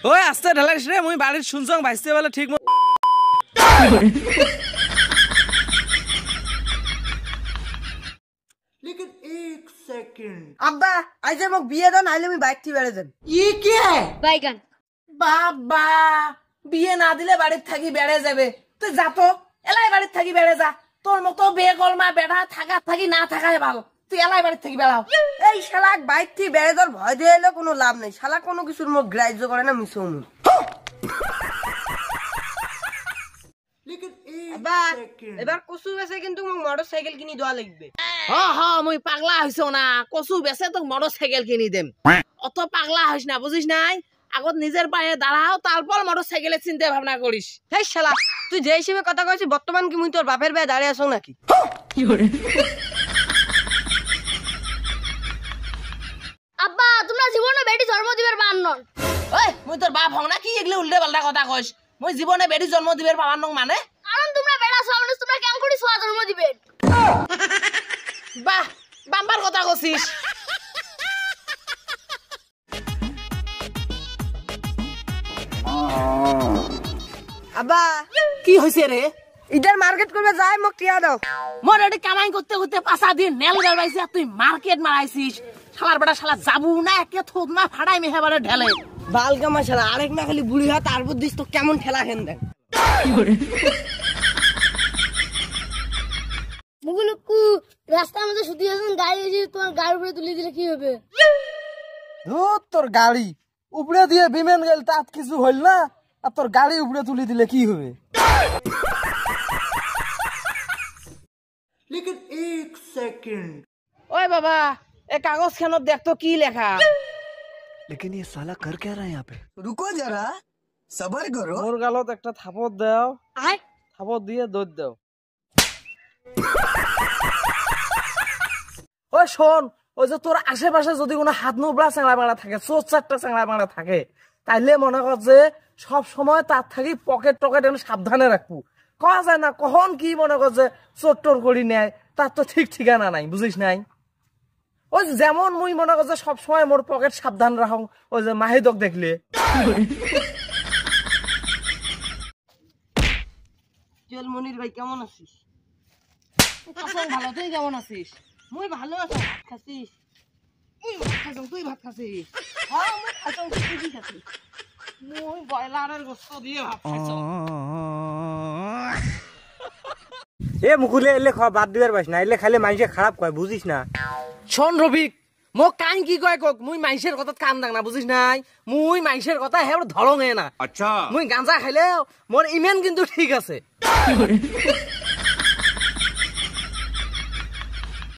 ওই আস্তে ঢালাইছ রে মুই বাড়ির শুনছং ভাইছে বলে ঠিক लेकिन एक सेकंड আব্বা আইজে মোক বিয়ে দাও নাইলে আমি বাইক থেকে বেড়ে যাম। ये क्या है বাইগান বাবা বিয়ে না দিলে বাড়ির থাকি বেড়ে যাবে। তুই যা তো এলাই বাড়ির থাকি বেড়ে যা। তোর মতো বিয়ে করমা বেড়া থাকা থাকি না থাকাই ভালো। তুই এলাই বাড়ির থাকি বেড়াও। এই শালাক বাইক থেকে বেড়ে যাওয়ার ভয় দিয়ে এলে কোনো লাভ নেই। শালা কোনো কিছুর মুখ গ্রাহ্য করে না মিশন। लेकिन एक আব্বা सेकंड এবার কচু বেচে কিন্তু মোক মোটরসাইকেল কিনি দেওয়া লাগবে। মুই পাগলা হইছ না কচু বেচে তোক মোটরসাইকেল কিনি দেম অত পাগলা হইস না বুঝিস নাই আগত নিজের পায়ে দাঁড়াও তারপর মোটরসাইকেলের চিন্তা ভাবনা করিস হেই শালা তুই যে হিসেবে কথা কইছিস বর্তমান কি মুই তোর বাপের পায়ে দাঁড়িয়ে আছো নাকি? আব্বা তোমরা জীবনে বেটি জন্ম দিবার পান নন ওই মুই তোর বাপ হং না কি এগুলো উল্টে পাল্টা কথা কইস মুই জীবনে বেটি জন্ম দিবার পাবার নং মানে কারণ তোমরা বেড়া সব মানুষ তোমরা কেন করে সোয়া জন্ম দিবেন বাহ বাম্বার কথা কইছিস আব্বা কি হইছে রে ইদার মার্কেট করবে যাই মোক টিয়া দাও। মোর এটি কামাই করতে করতে পাঁচা দিয়ে নেল গাড়বাইছি আর তুই মার্কেট মারাইছিস শালার বেটা শালা যাবু না একে থোদ না ফাড়াই মেহেবারে ঢেলে বালগামা শালা আরেক না খালি বুড়ি হাত তারপর দিস তো কেমন ঠেলা হেন দেন। মুগুলুকু রাস্তার মধ্যে শুধু যখন গাড়ি এসে তোমার গাড়ির উপরে তুলে দিলে কি হবে ধুর তোর গাড়ি উপরে দিয়ে বিমান গেল তাত কিছু হইল না আর তোর গাড়ি উপরে তুলে দিলে কি হবে? लेकिन एक सेकंड ওই বাবা এ কাগজ খানত দেখ তো কি লেখা लेकिन ये साला कर क्या रहा है यहाँ पे? रुको जरा सबर करो মোর গালত একটা থাপড় দাও আয় থাপড় দিয়ে দৌড় দাও। ওই শোন ওই যে তোর আশেপাশে যদি কোনো হাত নোবড়া চাংড়া বাংলা থাকে চোর চারটা চাংড়া বাংলা থাকে তাইলে মনে কর যে সব সময় তার থাকি পকেট টকেট এনে সাবধানে রাখবো। কয়া যায় না কখন কি মনে কর যে চোর টোর করি নেয় তার তো ঠিক ঠিকানা নাই বুঝিস নাই। ওই যেমন মুই মনে কর যে সবসময় মোর পকেট সাবধান রাখং ওই যে মাহিদক দেখলে চল মনির ভাই কেমন আছিস? ভালো তুই কেমন আছিস মুই ভালো আছি। ভাত খাচ্ছিস? তুই ভাত খাচ্ছিস হ্যাঁ মুই খাইছো। তুই কি খাচ্ছিস? মুই ব্রয়লারের গোস্ত দিয়ে ভাত খাইছো এ মুকুলে এলে খাওয়া বাদ দিবার পাইস না এলে খালি মানুষে খারাপ কয় বুঝিস না। শোন রবিক মোক কান কি কয় কক মুই মাইসের কথা কান দাং না বুঝিস নাই মুই মাইসের কথা হে ধরং হে না আচ্ছা মুই গাঁজা খাইলেও মোর ইমেন কিন্তু ঠিক আছে